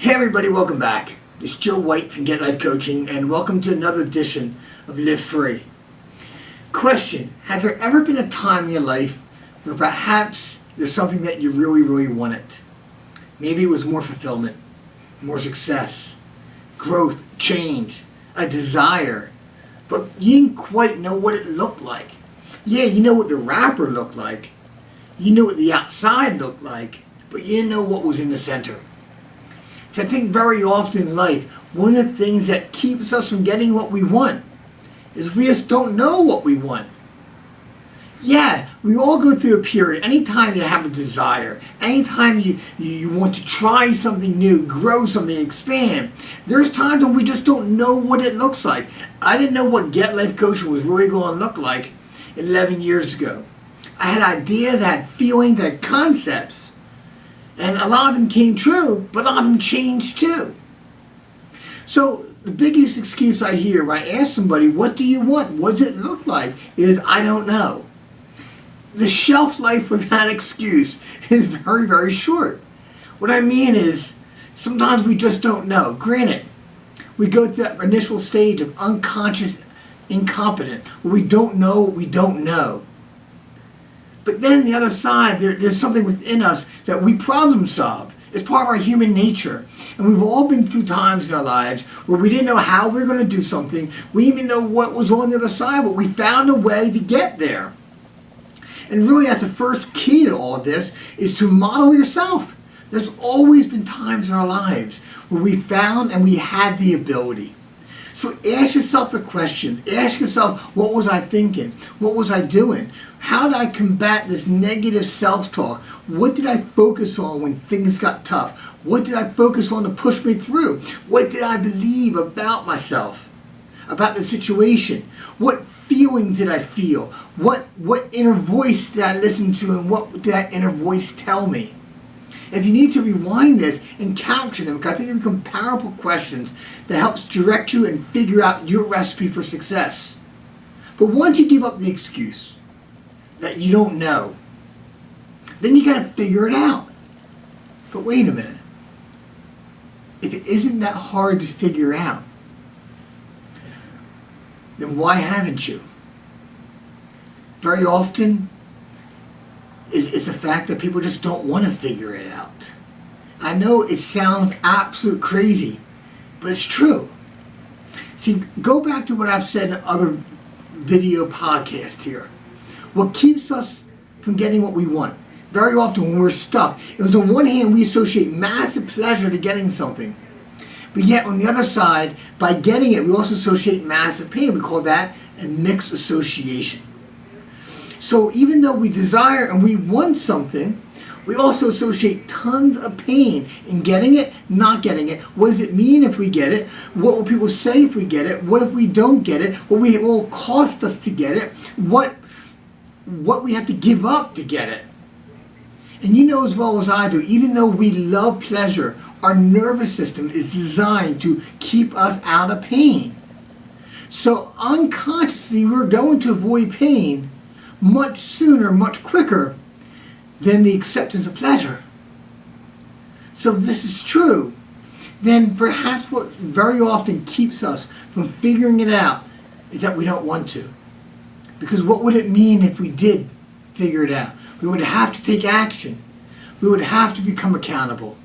Hey everybody, welcome back. It's Joe White from Get Life Coaching, and welcome to another edition of Live Free. Question: has there ever been a time in your life where perhaps there's something that you really wanted? Maybe it was more fulfillment, more success, growth, change, a desire, but you didn't quite know what it looked like. Yeah, you know what the wrapper looked like, you knew what the outside looked like, but you didn't know what was in the center. So I think very often in life, one of the things that keeps us from getting what we want is we just don't know what we want. Yeah, we all go through a period. Anytime you have a desire, anytime you want to try something new, grow something, expand, there's times when we just don't know what it looks like. I didn't know what Get Life Coaching was really going to look like 11 years ago. I had ideas, I had feelings, I had concepts. And a lot of them came true, but a lot of them changed too. So the biggest excuse I hear when I ask somebody, what do you want? What does it look like? Is, I don't know. The shelf life for that excuse is very short. What I mean is, sometimes we just don't know. Granted, we go through that initial stage of unconscious incompetent, where we don't know what we don't know. But then on the other side, there's something within us that we problem solve. It's part of our human nature. And we've all been through times in our lives where we didn't know how we were going to do something. We didn't even know what was on the other side, but we found a way to get there. And really, that's the first key to all of this, is to model yourself. There's always been times in our lives where we found and we had the ability. So ask yourself the questions. Ask yourself, what was I thinking? What was I doing? How did I combat this negative self-talk? What did I focus on when things got tough? What did I focus on to push me through? What did I believe about myself? About the situation? What feelings did I feel? What inner voice did I listen to, and what did that inner voice tell me? If you need to rewind this and capture them, because I think they become powerful questions that helps direct you and figure out your recipe for success. But once you give up the excuse that you don't know, then you got to figure it out. But wait a minute. If it isn't that hard to figure out, then why haven't you? Very often, it's the fact that people just don't want to figure it out. I know it sounds absolute crazy, but it's true. See, go back to what I've said in other video podcasts here. What keeps us from getting what we want? Very often when we're stuck, is on one hand we associate massive pleasure to getting something. But yet on the other side, by getting it, we also associate massive pain. We call that a mixed association. So even though we desire and we want something, we also associate tons of pain in getting it, not getting it. What does it mean if we get it? What will people say if we get it? What if we don't get it? What will cost us to get it? What we have to give up to get it? And you know as well as I do, even though we love pleasure, our nervous system is designed to keep us out of pain. So unconsciously, we're going to avoid pain much sooner, much quicker than the acceptance of pleasure. So if this is true, then perhaps what very often keeps us from figuring it out is that we don't want to. Because what would it mean if we did figure it out? We would have to take action. We would have to become accountable.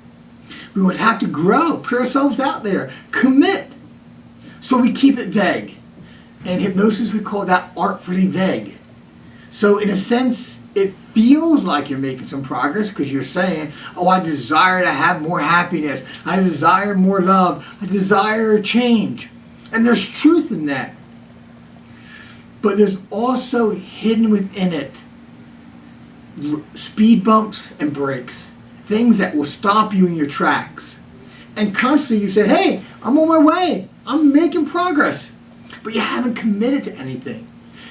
We would have to grow, put ourselves out there, commit. So we keep it vague. In hypnosis, we call that artfully vague. So in a sense, it feels like you're making some progress because you're saying, oh, I desire to have more happiness. I desire more love. I desire change. And there's truth in that. But there's also hidden within it speed bumps and brakes. Things that will stop you in your tracks. And constantly you say, hey, I'm on my way. I'm making progress. But you haven't committed to anything.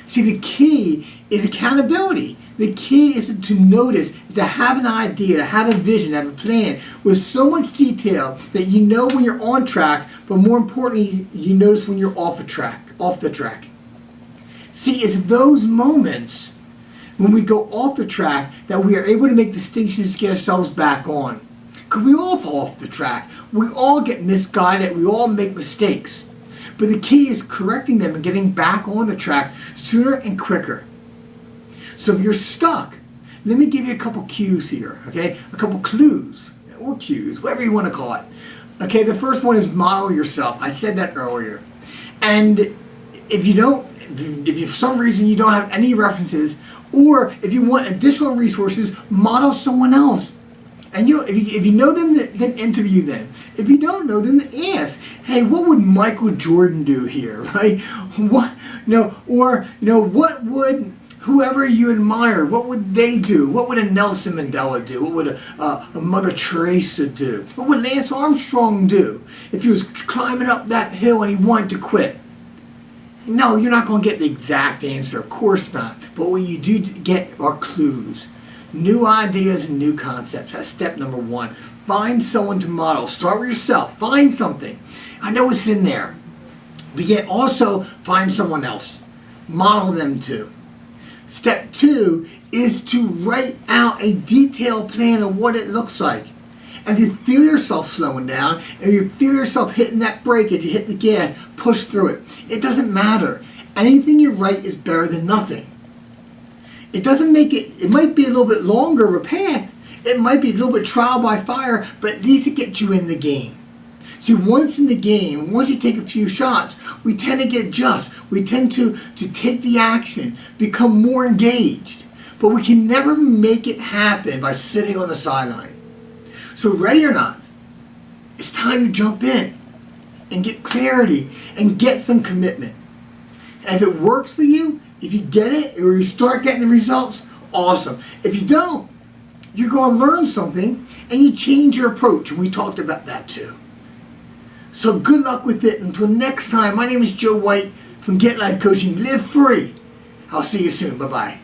See, the key is accountability. The key is to notice, to have an idea, to have a vision, to have a plan with so much detail that you know when you're on track, but more importantly, you notice when you're off the track. See, it's those moments when we go off the track that we are able to make distinctions to get ourselves back on. Because we all fall off the track. We all get misguided. We all make mistakes. But the key is correcting them and getting back on the track sooner and quicker. So if you're stuck, let me give you a couple cues here, okay? A couple clues, or cues, whatever you want to call it. Okay, the first one is model yourself. I said that earlier. And if for some reason you don't have any references, or if you want additional resources, model someone else. And if you know them, then interview them. If you don't know them, then ask, hey, what would Michael Jordan do here, right? What would whoever you admire, what would they do? What would a Nelson Mandela do? What would a Mother Teresa do? What would Lance Armstrong do if he was climbing up that hill and he wanted to quit? No, you're not going to get the exact answer, of course not. But what you do get are clues. New ideas and new concepts. That's step number one. Find someone to model. Start with yourself. Find something. I know it's in there. But yet also find someone else. Model them too. Step two is to write out a detailed plan of what it looks like. And if you feel yourself slowing down, and you feel yourself hitting that brake as you hit the gas, push through it. It doesn't matter. Anything you write is better than nothing. It doesn't make it might be a little bit longer of a path. It might be a little bit trial by fire, but at least it gets you in the game. See, once in the game, once you take a few shots, we tend to get just. We tend to take the action, become more engaged. But we can never make it happen by sitting on the sideline. So ready or not, it's time to jump in and get clarity and get some commitment. And if it works for you, if you get it or you start getting the results, awesome. If you don't, you're going to learn something and you change your approach. And we talked about that too. So good luck with it. Until next time, my name is Joe White from Get Life Coaching. Live free. I'll see you soon. Bye-bye.